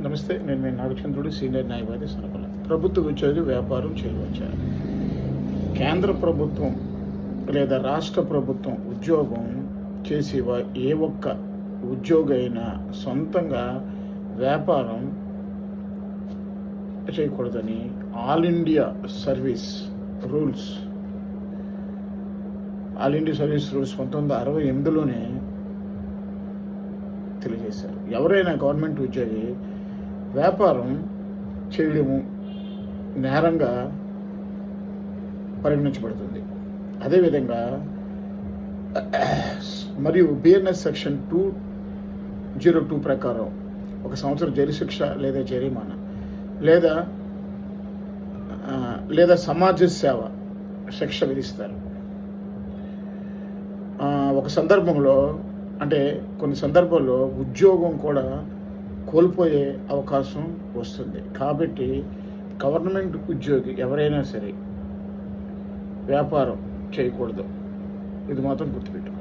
నమస్తే, నేను మీ నాగచంద్రుడు, సీనియర్ న్యాయవాది సనపల. ప్రభుత్వ ఉద్యోగి వ్యాపారం చేయవచ్చా? కేంద్ర ప్రభుత్వం లేదా రాష్ట్ర ప్రభుత్వం ఉద్యోగం చేసి ఏ ఒక్క ఉద్యోగి అయినా సొంతంగా వ్యాపారం చేయకూడదని ఆల్ ఇండియా సర్వీస్ రూల్స్ 1968లోనే తెలియజేశారు. ఎవరైనా గవర్నమెంట్ ఉద్యోగి వ్యాపారం చేయడము నేరంగా పరిగణించబడుతుంది. అదేవిధంగా మరియు బిఎన్ఎస్ సెక్షన్ 202 ప్రకారం 1 సంవత్సరం జైలు శిక్ష లేదా జరిమానా లేదా సమాజ సేవ శిక్ష విధిస్తారు. ఒక సందర్భంలో కొన్ని సందర్భాల్లో ఉద్యోగం కూడా కోల్పోయే అవకాశం వస్తుంది. కాబట్టి గవర్నమెంట్ ఉద్యోగి ఎవరైనా సరే వ్యాపారం చేయకూడదు. ఇది మాత్రం గుర్తుపెట్టుకోండి.